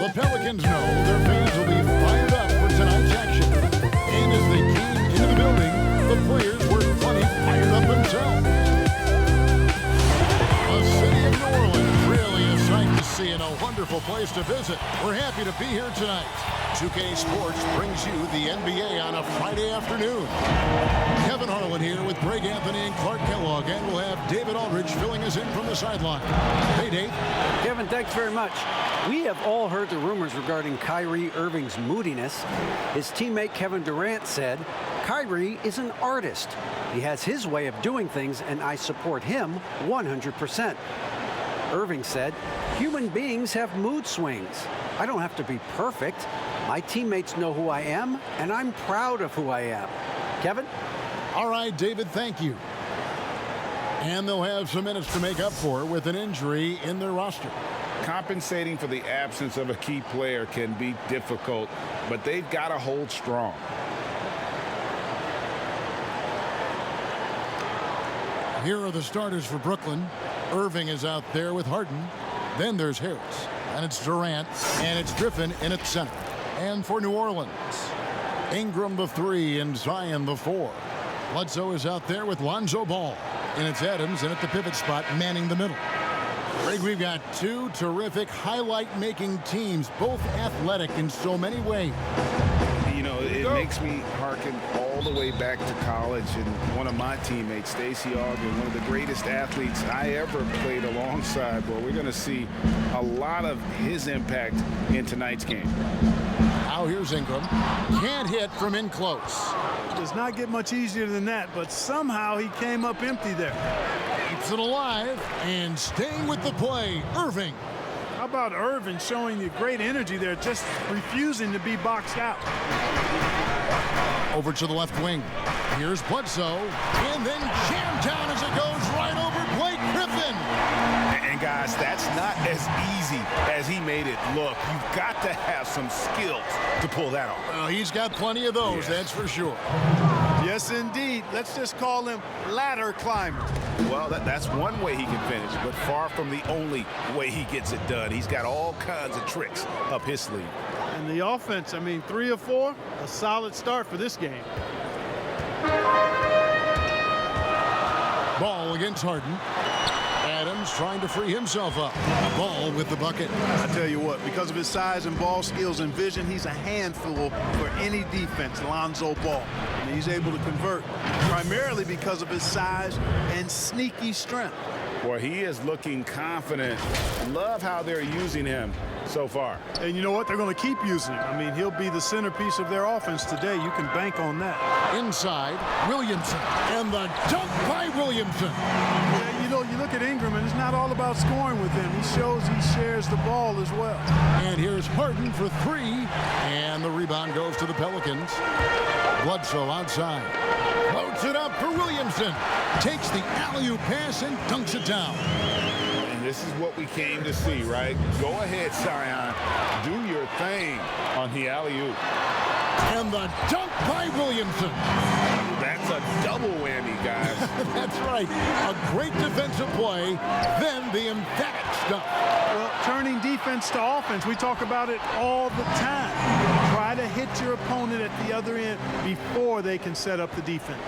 The Pelicans know their fans will be fired up for tonight's action. And as they came into the building, the players were plenty fired up themselves. The city of New Orleans, really a sight to see and a wonderful place to visit. We're happy to be here tonight. 2K Sports brings you the NBA on a Friday afternoon. Kevin Harlan here with Greg Anthony and Clark Kellogg, and we'll have David Aldridge filling us in from the sideline. Hey, Dave. Kevin, thanks very much. We have all heard the rumors regarding Kyrie Irving's moodiness. His teammate Kevin Durant said, Kyrie is an artist. He has his way of doing things, and I support him 100%. Irving said, human beings have mood swings. I don't have to be perfect. My teammates know who I am, and I'm proud of who I am. Kevin? All right, David, thank you. And they'll have some minutes to make up for with an injury in their roster. Compensating for the absence of a key player can be difficult, but they've got to hold strong. Here are the starters for Brooklyn. Irving is out there with Harden. Then there's Harris. And it's Durant. And it's Griffin in at center. And for New Orleans, Ingram the 3 and Zion the 4. Bledsoe is out there with Lonzo Ball. And it's Adams in at the pivot spot, manning the middle. Greg, we've got two terrific highlight-making teams, both athletic in so many ways. You know, it makes me hearken all the way back to college, and one of my teammates, Stacey Augmon, one of the greatest athletes I ever played alongside. Well, we're going to see a lot of his impact in tonight's game. Now here's Ingram. Can't hit from in close. Does not get much easier than that, but somehow he came up empty there. Keeps it alive and staying with the play. Irving. How about Irving showing you great energy there, just refusing to be boxed out. Over to the left wing. Here's Bledsoe. And then jammed down as it goes right over Blake Griffin. And guys, that's not as easy as he made it look. You've got to have some skills to pull that off. Well, he's got plenty of those, that's for sure. Yes, indeed. Let's just call him ladder climber. Well, that's one way he can finish, but far from the only way he gets it done. He's got all kinds of tricks up his sleeve. And the offense, I mean, 3 of 4, a solid start for this game. Ball against Harden. Adams trying to free himself up. Ball with the bucket. I tell you what, because of his size and ball skills and vision, he's a handful for any defense, Lonzo Ball. And he's able to convert primarily because of his size and sneaky strength. Boy, he is looking confident. Love how they're using him so far. And you know what? They're going to keep using him. I mean, he'll be the centerpiece of their offense today. You can bank on that. Inside, Williamson. And the dunk by Williamson. Yeah, you know, you look at Ingram, and it's not all about scoring with him. He shows he shares the ball as well. And here's Harden for 3. And the rebound goes to the Pelicans. Bledsoe outside. Floats it up for Williamson. Takes the alley-oop pass and dunks it down. And this is what we came to see, right? Go ahead, Zion. Do your thing on the alley-oop. And the dunk by Williamson. That's a double whammy, guys. That's right. A great defensive play, then the emphatic stuff. Well, turning defense to offense, we talk about it all the time. Try to hit your opponent at the other end before they can set up the defense.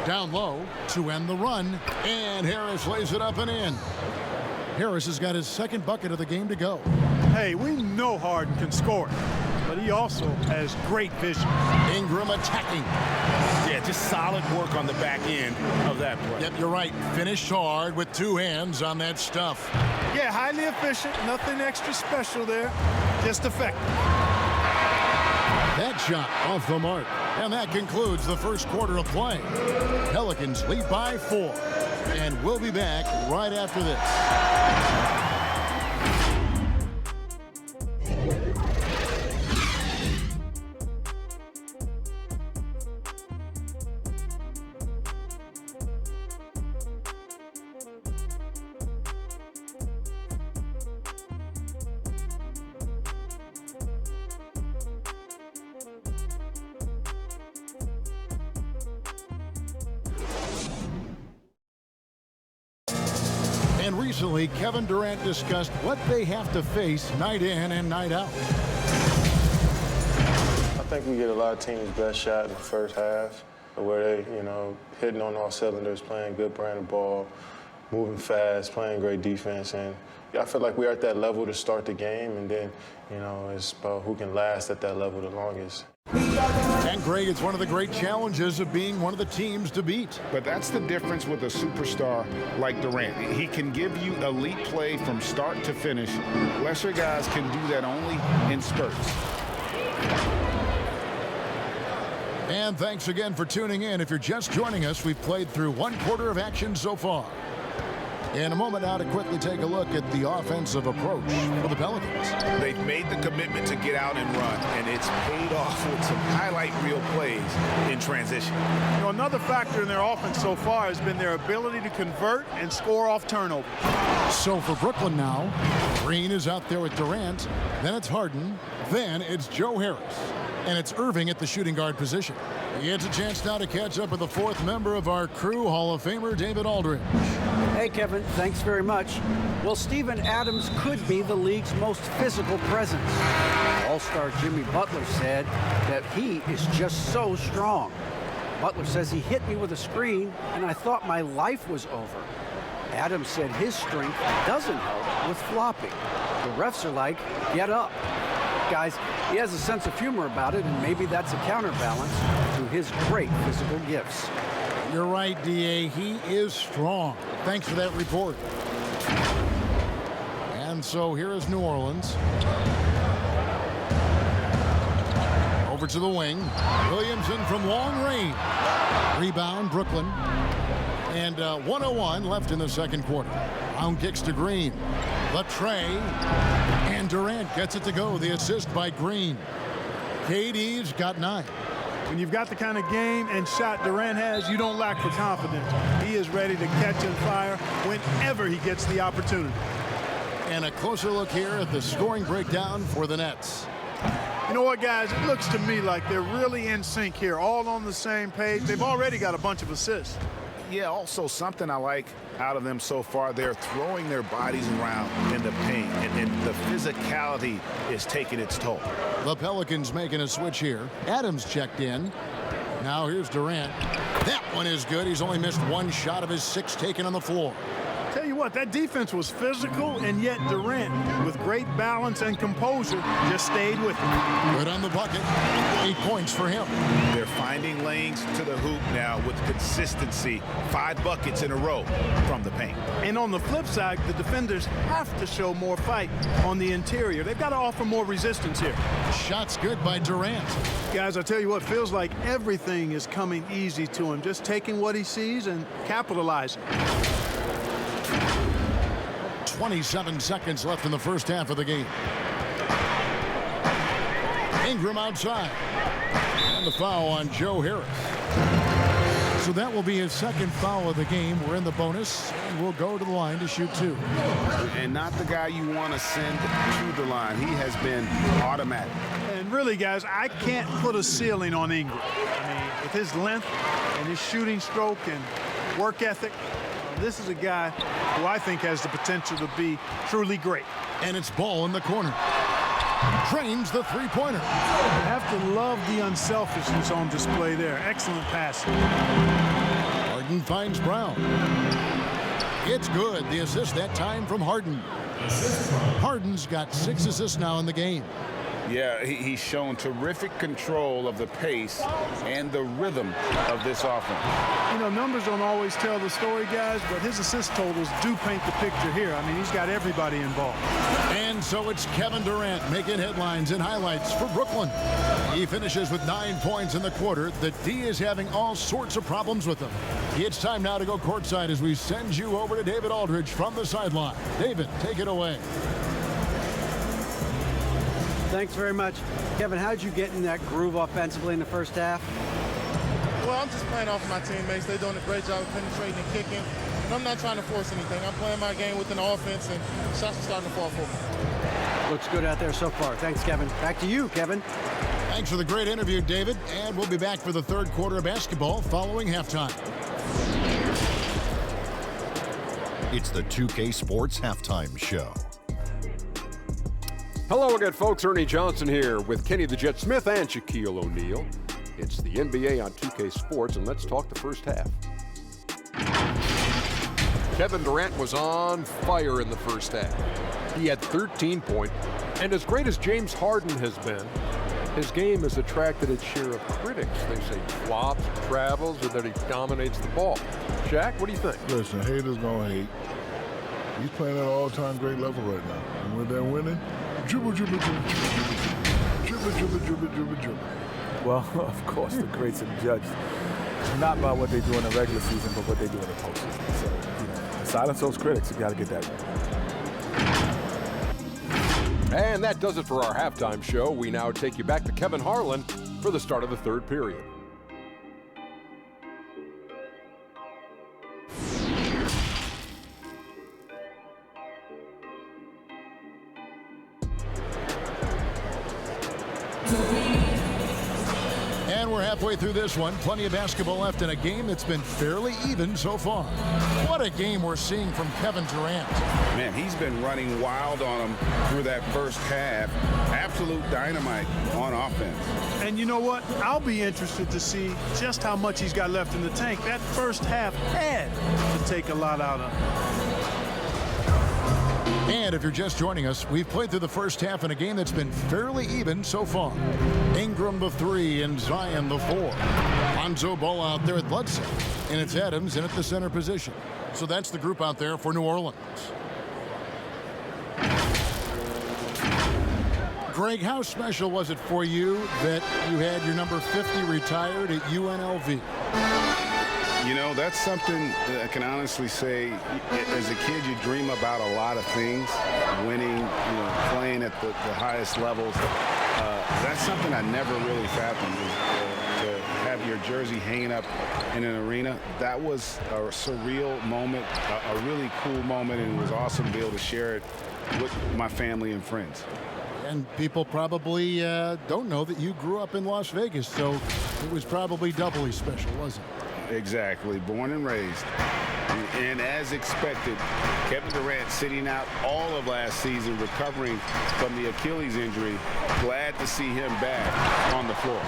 Down low to end the run, and Harris lays it up and in. Harris has got his second bucket of the game to go. Hey, we know Harden can score, but he also has great vision. Ingram attacking. Yeah, just solid work on the back end of that play. Yep, you're right. Finished hard with 2 hands on that stuff. Yeah, highly efficient. Nothing extra special there. Just effective. That shot off the mark. And that concludes the first quarter of play. Pelicans lead by 4. And we'll be back right after this. recently, Kevin Durant discussed what they have to face night in and night out. I think we get a lot of teams' best shot in the first half, where they, hitting on all cylinders, playing good brand of ball, moving fast, playing great defense. And I feel like we're at that level to start the game, and then, it's about who can last at that level the longest. And Greg, it's one of the great challenges of being one of the teams to beat. But that's the difference with a superstar like Durant. He can give you elite play from start to finish. Lesser guys can do that only in spurts. And thanks again for tuning in. If you're just joining us, we've played through one quarter of action so far. In a moment now to quickly take a look at the offensive approach for the Pelicans. They've made the commitment to get out and run, and it's paid off with some highlight reel plays in transition. Another factor in their offense so far has been their ability to convert and score off turnover. So for Brooklyn now, Green is out there with Durant, then it's Harden, then it's Joe Harris, and it's Irving at the shooting guard position. He gets a chance now to catch up with the fourth member of our crew, Hall of Famer David Aldridge. Hey, Kevin, thanks very much. Well, Steven Adams could be the league's most physical presence. All-star Jimmy Butler said that he is just so strong. Butler says he hit me with a screen, and I thought my life was over. Adams said his strength doesn't help with flopping. The refs are like, get up. Guys, he has a sense of humor about it, and maybe that's a counterbalance to his great physical gifts. You're right, D.A. He is strong. Thanks for that report. And so here is New Orleans. Over to the wing. Williamson from long range. Rebound, Brooklyn. And 1:01 left in the second quarter. Round kicks to Green. The tray. And Durant gets it to go. The assist by Green. KD's got 9. When you've got the kind of game and shot Durant has, you don't lack for confidence. He is ready to catch and fire whenever he gets the opportunity. And a closer look here at the scoring breakdown for the Nets. You know what, guys? It looks to me like they're really in sync here, all on the same page. They've already got a bunch of assists. Yeah, also something I like out of them so far, they're throwing their bodies around in the paint, and the physicality is taking its toll. The Pelicans making a switch here. Adams checked in. Now here's Durant. That one is good. He's only missed one shot of his 6 taken on the floor. Tell you what, that defense was physical, and yet Durant, with great balance and composure, just stayed with it. Good on the bucket. 8 points for him. They're finding lanes to the hoop now with consistency. 5 buckets in a row from the paint. And on the flip side, the defenders have to show more fight on the interior. They've got to offer more resistance here. Shots good by Durant. Guys, I tell you what, feels like everything is coming easy to him. Just taking what he sees and capitalizing. 27 seconds left in the first half of the game. Ingram outside. And the foul on Joe Harris. So that will be his second foul of the game. We're in the bonus, and we'll go to the line to shoot 2. And not the guy you want to send to the line. He has been automatic. And really, guys, I can't put a ceiling on Ingram. I mean, with his length and his shooting stroke and work ethic, this is a guy who I think has the potential to be truly great. And it's ball in the corner. Trains the three-pointer. You have to love the unselfishness on display there. Excellent passing. Harden finds Brown. It's good. The assist that time from Harden. Harden's got 6 assists now in the game. Yeah, he's shown terrific control of the pace and the rhythm of this offense. You know, numbers don't always tell the story, guys, but his assist totals do paint the picture here. I mean, he's got everybody involved. And so it's Kevin Durant making headlines and highlights for Brooklyn. He finishes with 9 points in the quarter. The D is having all sorts of problems with him. It's time now to go courtside as we send you over to David Aldridge from the sideline. David, take it away. Thanks very much. Kevin, how'd you get in that groove offensively in the first half? Well, I'm just playing off my teammates. They're doing a great job of penetrating and kicking. And I'm not trying to force anything. I'm playing my game with an offense, and shots are starting to fall for me. Looks good out there so far. Thanks, Kevin. Back to you, Kevin. Thanks for the great interview, David. And we'll be back for the third quarter of basketball following halftime. It's the 2K Sports Halftime Show. Hello again, folks. Ernie Johnson here with Kenny the Jet Smith and Shaquille O'Neal. It's the NBA on 2K Sports, and let's talk the first half. Kevin Durant was on fire in the first half. He had 13 points, and as great as James Harden has been, his game has attracted its share of critics. They say flops, travels, or that he dominates the ball. Shaq, what do you think? Listen, haters gonna hate. He's playing at an all-time great level right now. And when they're winning, dribble, dribble, dribble, dribble, dribble, dribble, dribble, dribble. Well, of course, the greats are judged not by what they do in the regular season, but what they do in the postseason. So, silence those critics. You got to get that right. And that does it for our halftime show. We now take you back to Kevin Harlan for the start of the third period. And we're halfway through this one. Plenty of basketball left in a game that's been fairly even so far. What a game we're seeing from Kevin Durant. Man, he's been running wild on him through that first half. Absolute dynamite on offense. And you know what? I'll be interested to see just how much he's got left in the tank. That first half had to take a lot out of him. And if you're just joining us, we've played through the first half in a game that's been fairly even so far. Ingram the 3 and Zion the 4. Lonzo Ball out there at Bledsoe. And it's Adams in at the center position. So that's the group out there for New Orleans. Greg, how special was it for you that you had your number 50 retired at UNLV? You know, that's something that I can honestly say. As a kid, you dream about a lot of things. Winning, playing at the highest levels. That's something I never really fathomed. To have your jersey hanging up in an arena, that was a surreal moment, a really cool moment, and it was awesome to be able to share it with my family and friends. And people probably don't know that you grew up in Las Vegas, so it was probably doubly special, wasn't it? Exactly. Born and raised. And as expected, Kevin Durant sitting out all of last season, recovering from the Achilles injury. Glad to see him back on the floor.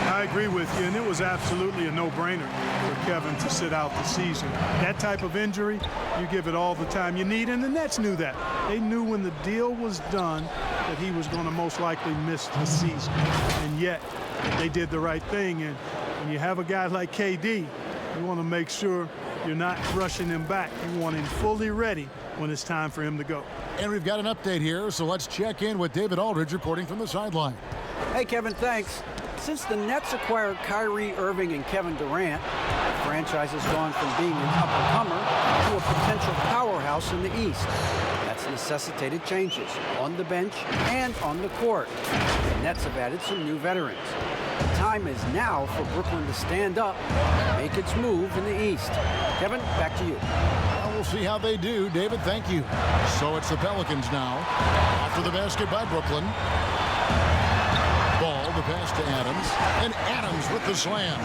I agree with you, and it was absolutely a no-brainer for Kevin to sit out the season. That type of injury, you give it all the time you need, and the Nets knew that. They knew when the deal was done that he was going to most likely miss the season. And yet, they did the right thing, and when you have a guy like KD, you want to make sure you're not rushing him back. You want him fully ready when it's time for him to go. And we've got an update here, so let's check in with David Aldridge reporting from the sideline. Hey, Kevin, thanks. Since the Nets acquired Kyrie Irving and Kevin Durant, the franchise has gone from being an up-and-comer to a potential powerhouse in the East. That's necessitated changes on the bench and on the court. The Nets have added some new veterans. The time is now for Brooklyn to stand up and make its move in the East. Kevin, back to you. Well, we'll see how they do. David, thank you. So it's the Pelicans now. After the basket by Brooklyn. Ball, the pass to Adams. And Adams with the slam.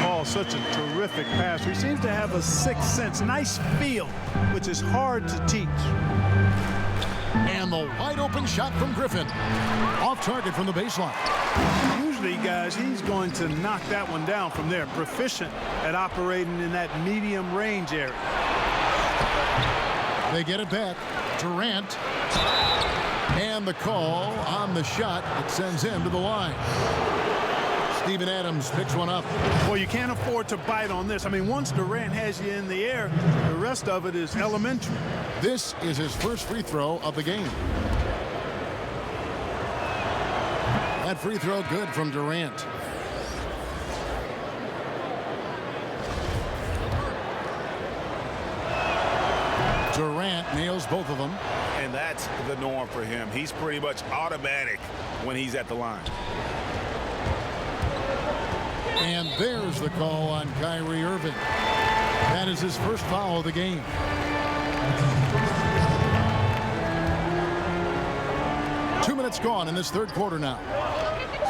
Oh, such a terrific passer. He seems to have a sixth sense, nice feel, which is hard to teach. And the wide open shot from Griffin. Off target from the baseline. Usually, guys, he's going to knock that one down from there. Proficient at operating in that medium range area. They get it back. Durant. And the call on the shot that sends him to the line. Steven Adams picks one up. Well, you can't afford to bite on this. I mean, once Durant has you in the air, the rest of it is elementary. This is his first free throw of the game. That free throw good from Durant. Durant nails both of them. And that's the norm for him. He's pretty much automatic when he's at the line. And there's the call on Kyrie Irving. That is his first foul of the game. Two minutes gone in this third quarter now.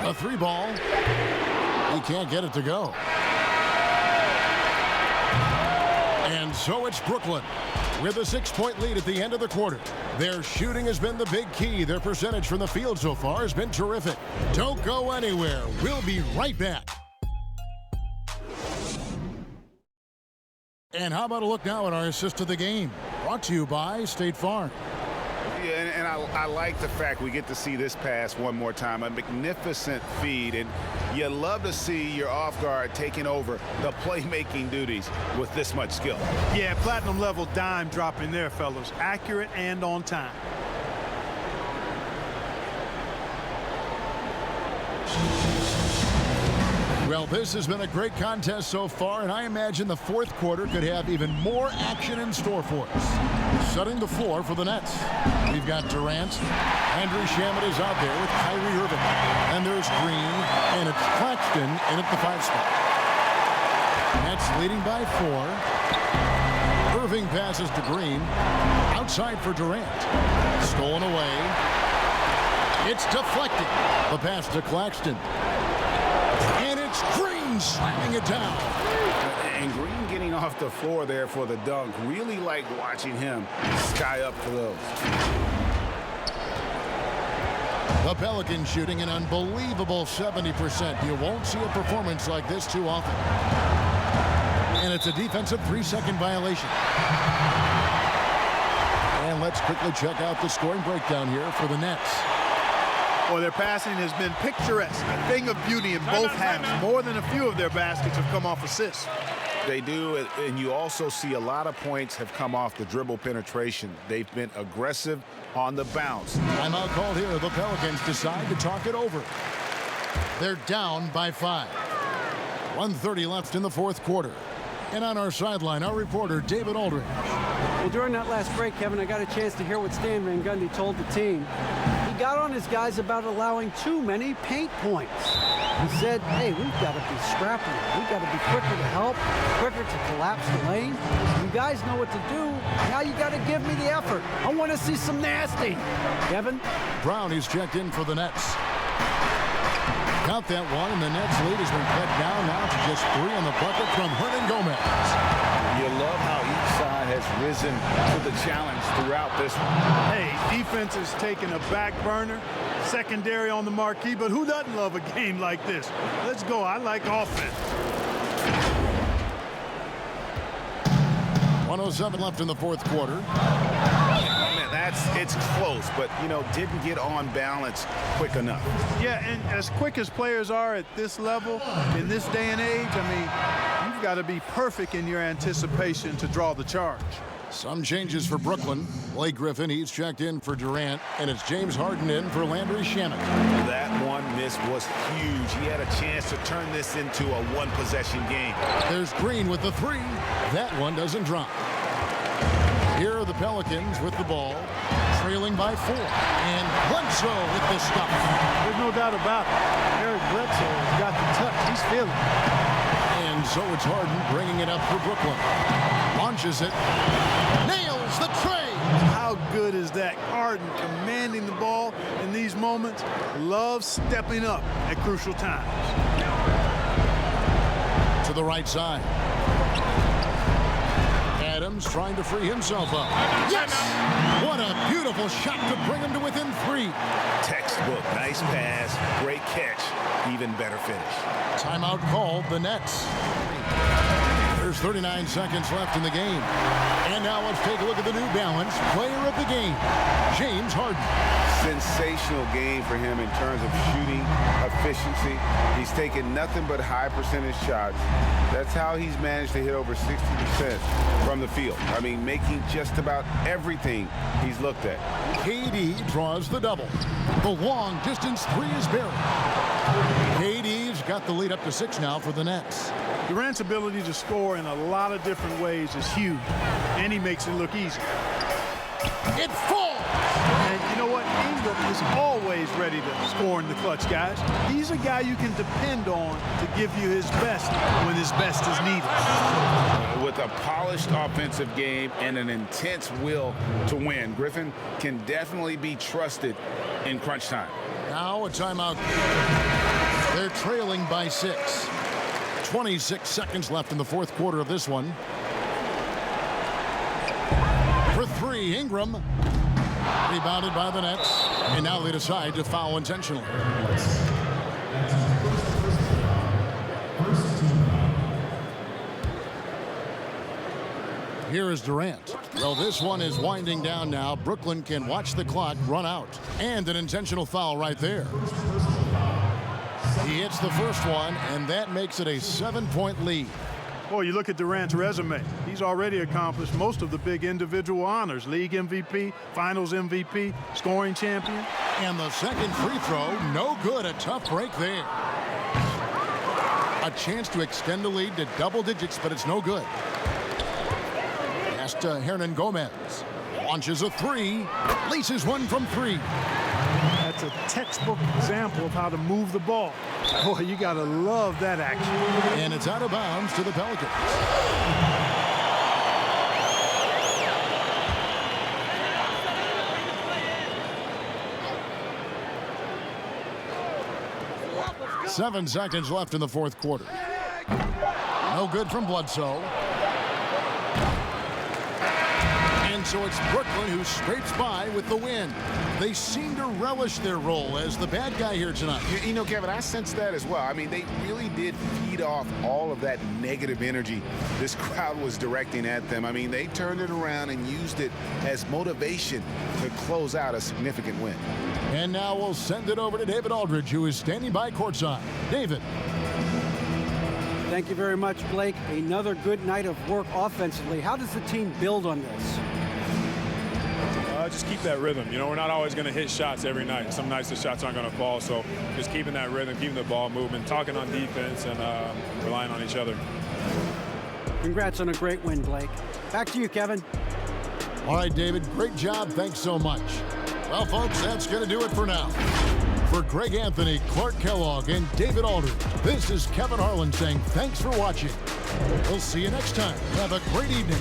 A three ball. He can't get it to go. And so it's Brooklyn with a 6-point lead at the end of the quarter. Their shooting has been the big key. Their percentage from the field so far has been terrific. Don't go anywhere. We'll be right back. And how about a look now at our assist of the game? Brought to you by State Farm. Yeah, and I like the fact we get to see this pass one more time. A magnificent feed, and you love to see your off guard taking over the playmaking duties with this much skill. Yeah, platinum level dime dropping there, fellas. Accurate and on time. Well, this has been a great contest so far, and I imagine the fourth quarter could have even more action in store for us. Setting the floor for the Nets. We've got Durant. Landry Shamet is out there with Kyrie Irving. And there's Green, and it's Claxton in at the 5 spot. Nets leading by 4. Irving passes to Green. Outside for Durant. Stolen away. It's deflected. The pass to Claxton. And it's Green slamming it down. And Green getting off the floor there for the dunk. Really like watching him sky up for those. The Pelicans shooting an unbelievable 70%. You won't see a performance like this too often. And it's a defensive 3-second violation. And let's quickly check out the scoring breakdown here for the Nets. Well, their passing has been picturesque, a thing of beauty in both halves. More than a few of their baskets have come off assists. They do, and you also see a lot of points have come off the dribble penetration. They've been aggressive on the bounce. Timeout called here. The Pelicans decide to talk it over. They're down by 5. 1:30 left in the fourth quarter. And on our sideline, our reporter, David Aldridge. Well, during that last break, Kevin, I got a chance to hear what Stan Van Gundy told the team. He got on his guys about allowing too many paint points. He said, hey, we've got to be scrappy. We've got to be quicker to help, quicker to collapse the lane. You guys know what to do. Now you got to give me the effort. I want to see some nasty. Kevin? Brown is checked in for the Nets. Count that one, and the Nets lead has been cut down now to just 3 on the bucket from Hernan Gomez. You love how each side has risen to the challenge throughout this one. Hey, defense is taking a back burner, secondary on the marquee, but who doesn't love a game like this? Let's go. I like offense. 1:07 left in the fourth quarter. It's close, but, didn't get on balance quick enough. Yeah, and as quick as players are at this level, in this day and age, I mean, you've got to be perfect in your anticipation to draw the charge. Some changes for Brooklyn. Blake Griffin, he's checked in for Durant, and it's James Harden in for Landry Shamet. That one miss was huge. He had a chance to turn this into a one-possession game. There's Green with the 3. That one doesn't drop. Here are the Pelicans with the ball, trailing by 4. And Bledsoe with the stop. There's no doubt about it. Eric Bledsoe has got the touch. He's feeling it. And so it's Harden bringing it up for Brooklyn. Launches it. Nails the tray. How good is that? Harden commanding the ball in these moments. Loves stepping up at crucial times. To the right side. Adams trying to free himself up. Yes! What a beautiful shot to bring him to within 3. Textbook. Nice pass. Great catch. Even better finish. Timeout called the Nets. There's 39 seconds left in the game. And now let's take a look at the New Balance player of the game, James Harden. Sensational game for him in terms of shooting efficiency. He's taken nothing but high percentage shots. That's how he's managed to hit over 60% from the field. I mean, making just about everything he's looked at. KD draws the double. The long distance 3 is buried. KD's got the lead up to 6 now for the Nets. Durant's ability to score in a lot of different ways is huge, and he makes it look easy. It falls! And you know what? Ingram is always ready to score in the clutch, guys. He's a guy you can depend on to give you his best when his best is needed. With a polished offensive game and an intense will to win, Griffin can definitely be trusted in crunch time. Now a timeout. They're trailing by 6. 26 seconds left in the fourth quarter of this one. three. Ingram. Rebounded by the Nets. And now they decide to foul intentionally. Here is Durant. Well, this one is winding down now. Brooklyn can watch the clock run out. And an intentional foul right there. He hits the first one, and that makes it a 7-point lead. Boy, you look at Durant's resume. He's already accomplished most of the big individual honors. League MVP, Finals MVP, scoring champion. And the second free throw, no good. A tough break there. A chance to extend the lead to double digits, but it's no good. Pass to Hernan Gomez. Launches a three. Laces one from three. That's a textbook example of how to move the ball. Boy, you got to love that action. And it's out of bounds to the Pelicans. Seven seconds left in the fourth quarter. No good from Bledsoe. And so it's Brooklyn who scrapes by with the win. They seem to relish their role as the bad guy here tonight. You know, Kevin, I sense that as well. I mean, they really did feed off all of that negative energy this crowd was directing at them. I mean, they turned it around and used it as motivation to close out a significant win. And now we'll send it over to David Aldridge, who is standing by courtside. David. Thank you very much, Blake. Another good night of work offensively. How does the team build on this? Just keep that rhythm. You know, we're not always going to hit shots every night. Some nights the shots aren't going to fall. So just keeping that rhythm, keeping the ball moving, talking on defense, and relying on each other. Congrats on a great win, Blake. Back to you, Kevin. All right, David, great job. Thanks so much. Well, folks, that's going to do it for now. For Greg Anthony, Clark Kellogg, and David Aldridge, this is Kevin Harlan saying thanks for watching. We'll see you next time. Have a great evening.